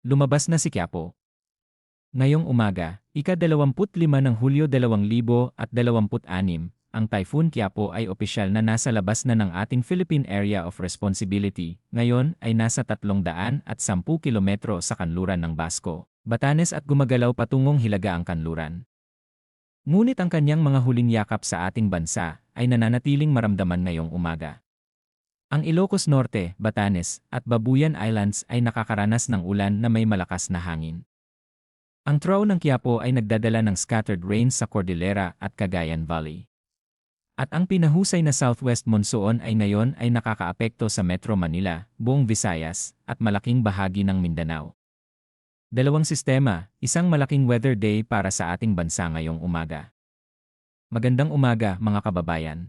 Lumabas na si Quiapo. Ngayong umaga, ika-25 ng Hulyo 2026, ang Typhoon Quiapo ay opisyal na nasa labas na ng ating Philippine Area of Responsibility. Ngayon ay nasa 310 kilometro sa kanluran ng Basco, Batanes at gumagalaw patungong Hilaga ang kanluran. Ngunit ang kanyang mga huling yakap sa ating bansa ay nananatiling maramdaman ngayong umaga. Ang Ilocos Norte, Batanes, at Babuyan Islands ay nakakaranas ng ulan na may malakas na hangin. Ang trough ng Quiapo ay nagdadala ng scattered rains sa Cordillera at Cagayan Valley. At ang pinahusay na southwest monsoon ay ngayon ay nakakaapekto sa Metro Manila, buong Visayas, at malaking bahagi ng Mindanao. Dalawang sistema, isang malaking weather day para sa ating bansa ngayong umaga. Magandang umaga, mga kababayan.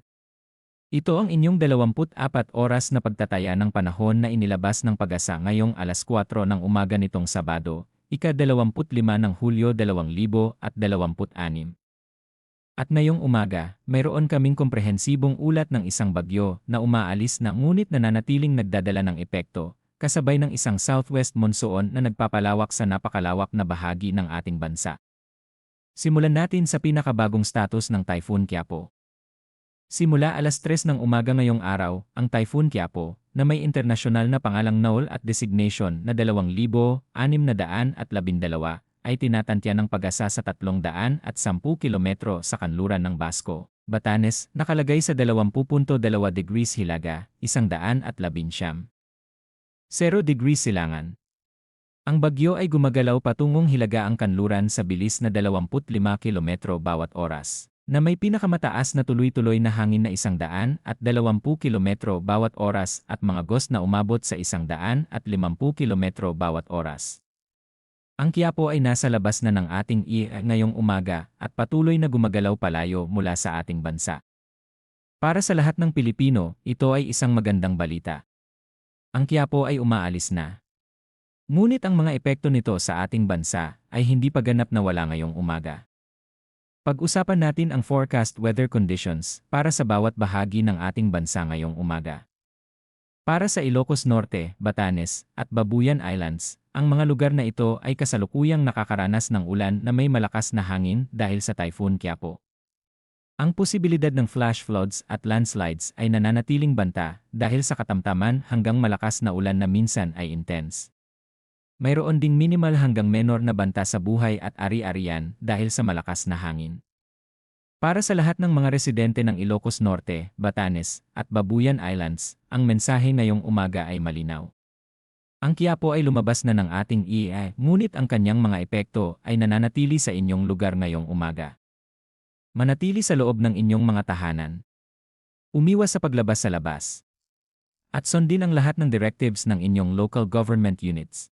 Ito ang inyong 24 oras na pagtataya ng panahon na inilabas ng Pag-asa ngayong alas 4 ng umaga nitong Sabado, ika-25 ng Hulyo 2026. At ngayong umaga, mayroon kaming komprehensibong ulat ng isang bagyo na umaalis na ngunit nananatiling nagdadala ng epekto, kasabay ng isang southwest monsoon na nagpapalawak sa napakalawak na bahagi ng ating bansa. Simulan natin sa pinakabagong status ng Typhoon Quiapo. Simula alas 3 ng umaga ngayong araw, ang Typhoon Quiapo, na may internasyonal na pangalang NOL at designation na 2,612, ay tinatantya ng Pag-asa sa 310 kilometro sa kanluran ng Basco, Batanes, nakalagay sa 20.2 degrees Hilaga, 111. 0 degrees Silangan. Ang bagyo ay gumagalaw patungong Hilaga ang kanluran sa bilis na 25 kilometro bawat oras, na may pinakamataas na tuloy-tuloy na hangin na 120 kilometro bawat oras at mga gust na umabot sa 150 kilometro bawat oras. Ang Quiapo ay nasa labas na ng ating ngayong umaga at patuloy na gumagalaw palayo mula sa ating bansa. Para sa lahat ng Pilipino, ito ay isang magandang balita. Ang Quiapo ay umaalis na. Ngunit ang mga epekto nito sa ating bansa ay hindi pa ganap na wala ngayong umaga. Pag-usapan natin ang forecast weather conditions para sa bawat bahagi ng ating bansa ngayong umaga. Para sa Ilocos Norte, Batanes, at Babuyan Islands, ang mga lugar na ito ay kasalukuyang nakakaranas ng ulan na may malakas na hangin dahil sa Typhoon Quiapo. Ang posibilidad ng flash floods at landslides ay nananatiling banta dahil sa katamtaman hanggang malakas na ulan na minsan ay intense. Mayroon ding minimal hanggang menor na banta sa buhay at ari-arian dahil sa malakas na hangin. Para sa lahat ng mga residente ng Ilocos Norte, Batanes, at Babuyan Islands, ang mensahe ngayong umaga ay malinaw. Ang Quiapo ay lumabas na ng ating ngunit ang kanyang mga epekto ay nananatili sa inyong lugar ngayong umaga. Manatili sa loob ng inyong mga tahanan. Umiwas sa paglabas sa labas. At sundin ang lahat ng directives ng inyong local government units.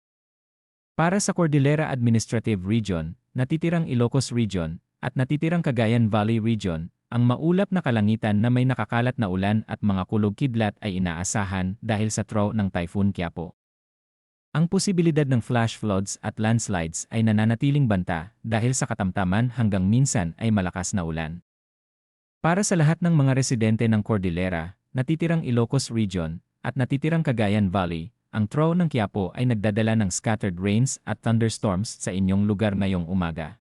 Para sa Cordillera Administrative Region, natitirang Ilocos Region, at natitirang Cagayan Valley Region, ang maulap na kalangitan na may nakakalat na ulan at mga kulog-kidlat ay inaasahan dahil sa trough ng Typhoon Quiapo. Ang posibilidad ng flash floods at landslides ay nananatiling banta dahil sa katamtaman hanggang minsan ay malakas na ulan. Para sa lahat ng mga residente ng Cordillera, natitirang Ilocos Region, at natitirang Cagayan Valley, ang trough ng Quiapo ay nagdadala ng scattered rains at thunderstorms sa inyong lugar ngayong umaga.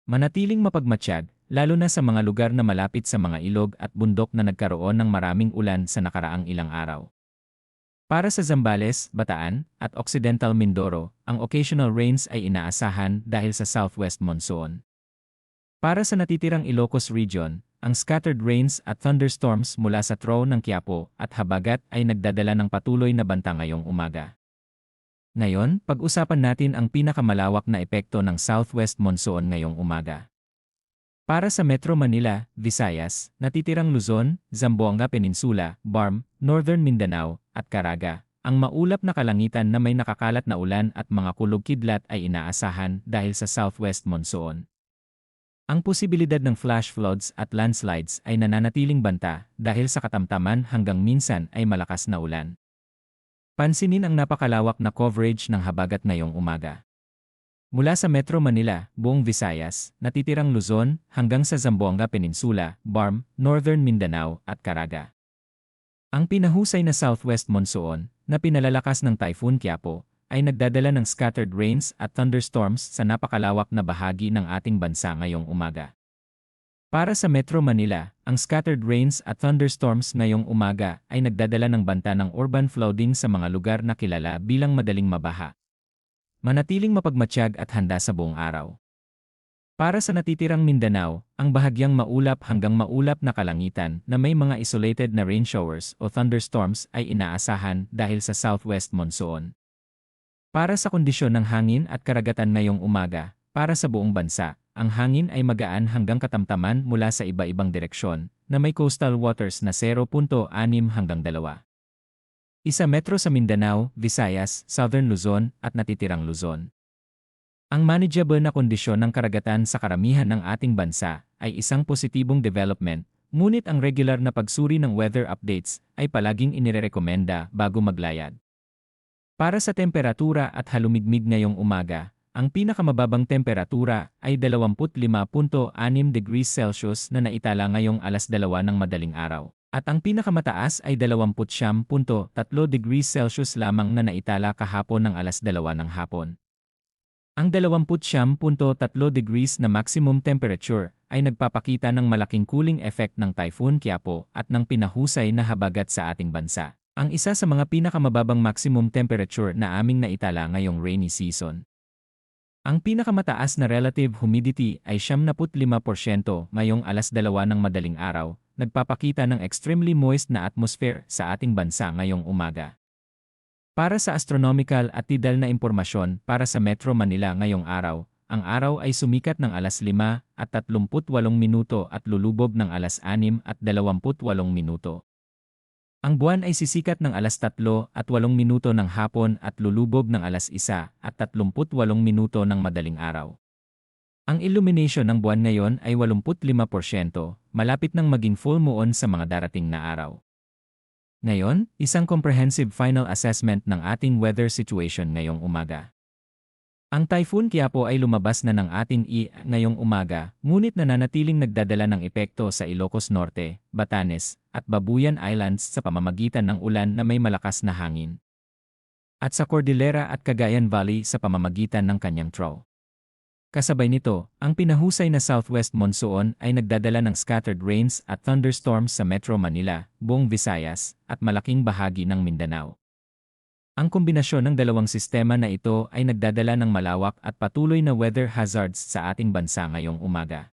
Manatiling mapagmatsyag, lalo na sa mga lugar na malapit sa mga ilog at bundok na nagkaroon ng maraming ulan sa nakaraang ilang araw. Para sa Zambales, Bataan, at Occidental Mindoro, ang occasional rains ay inaasahan dahil sa southwest monsoon. Para sa natitirang Ilocos Region, ang scattered rains at thunderstorms mula sa trough ng Quiapo at habagat ay nagdadala ng patuloy na banta ngayong umaga. Ngayon, pag-usapan natin ang pinakamalawak na epekto ng southwest monsoon ngayong umaga. Para sa Metro Manila, Visayas, natitirang Luzon, Zamboanga Peninsula, BARM, Northern Mindanao, at Caraga, ang maulap na kalangitan na may nakakalat na ulan at mga kulog-kidlat ay inaasahan dahil sa southwest monsoon. Ang posibilidad ng flash floods at landslides ay nananatiling banta dahil sa katamtaman hanggang minsan ay malakas na ulan. Pansinin ang napakalawak na coverage ng habagat ngayong umaga. Mula sa Metro Manila, buong Visayas, natitirang Luzon, hanggang sa Zamboanga Peninsula, BARM, Northern Mindanao, at Caraga. Ang pinahusay na southwest monsoon, na pinalalakas ng Typhoon Quiapo, ay nagdadala ng scattered rains at thunderstorms sa napakalawak na bahagi ng ating bansa ngayong umaga. Para sa Metro Manila, ang scattered rains at thunderstorms ngayong umaga ay nagdadala ng banta ng urban flooding sa mga lugar na kilala bilang madaling mabaha. Manatiling mapagmatsyag at handa sa buong araw. Para sa natitirang Mindanao, ang bahagyang maulap hanggang maulap na kalangitan na may mga isolated na rain showers o thunderstorms ay inaasahan dahil sa southwest monsoon. Para sa kondisyon ng hangin at karagatan ngayong umaga, para sa buong bansa, ang hangin ay magaan hanggang katamtaman mula sa iba-ibang direksyon na may coastal waters na 0.6 hanggang 2. Isa metro sa Mindanao, Visayas, Southern Luzon at natitirang Luzon. Ang manageable na kondisyon ng karagatan sa karamihan ng ating bansa ay isang positibong development, ngunit ang regular na pagsuri ng weather updates ay palaging inirekomenda bago maglayad. Para sa temperatura at halumigmig ngayong umaga, ang pinakamababang temperatura ay 25.6 degrees Celsius na naitala ngayong alas 2 ng madaling araw, at ang pinakamataas ay 29.3 degrees Celsius lamang na naitala kahapon ng alas 2 ng hapon. Ang 29.3 degrees na maximum temperature ay nagpapakita ng malaking cooling effect ng Typhoon Qiapo at ng pinahusay na habagat sa ating bansa. Ang isa sa mga pinakamababang maximum temperature na aming naitala ngayong rainy season. Ang pinakamataas na relative humidity ay 75% ngayong alas 2 ng madaling araw, nagpapakita ng extremely moist na atmosphere sa ating bansa ngayong umaga. Para sa astronomical at tidal na impormasyon para sa Metro Manila ngayong araw, ang araw ay sumikat ng alas 5 at 38 minuto at lulubog ng alas 6 at 28 minuto. Ang buwan ay sisikat ng alas 3 at 8 minuto ng hapon at lulubog ng alas 1 at 38 minuto ng madaling araw. Ang illumination ng buwan ngayon ay 85%, malapit nang maging full moon sa mga darating na araw. Ngayon, isang comprehensive final assessment ng ating weather situation ngayong umaga. Ang Typhoon Qiapo ay lumabas na ng ating ngayong umaga, ngunit nananatiling nagdadala ng epekto sa Ilocos Norte, Batanes, at Babuyan Islands sa pamamagitan ng ulan na may malakas na hangin. At sa Cordillera at Cagayan Valley sa pamamagitan ng kanyang trough. Kasabay nito, ang pinahusay na southwest monsoon ay nagdadala ng scattered rains at thunderstorms sa Metro Manila, buong Visayas, at malaking bahagi ng Mindanao. Ang kombinasyon ng dalawang sistema na ito ay nagdadala ng malawak at patuloy na weather hazards sa ating bansa ngayong umaga.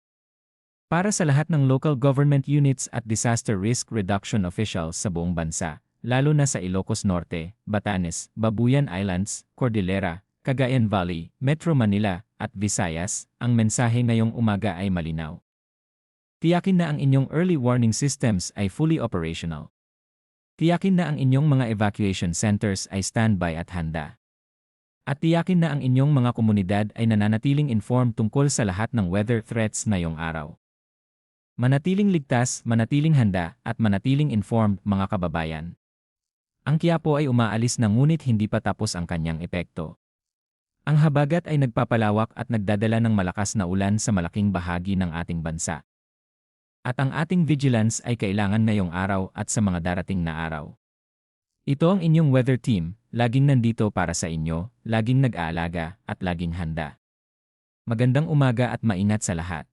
Para sa lahat ng local government units at disaster risk reduction officials sa buong bansa, lalo na sa Ilocos Norte, Batanes, Babuyan Islands, Cordillera, Cagayan Valley, Metro Manila, at Visayas, ang mensahe ngayong umaga ay malinaw. Tiyakin na ang inyong early warning systems ay fully operational. Tiyakin na ang inyong mga evacuation centers ay standby at handa. At tiyakin na ang inyong mga komunidad ay nananatiling informed tungkol sa lahat ng weather threats ngayong araw. Manatiling ligtas, manatiling handa, at manatiling informed mga kababayan. Ang Qiapo ay umaalis na ngunit hindi pa tapos ang kanyang epekto. Ang habagat ay nagpapalawak at nagdadala ng malakas na ulan sa malaking bahagi ng ating bansa. At ang ating vigilance ay kailangan ngayong araw at sa mga darating na araw. Ito ang inyong weather team, laging nandito para sa inyo, laging nag-aalaga at laging handa. Magandang umaga at maingat sa lahat.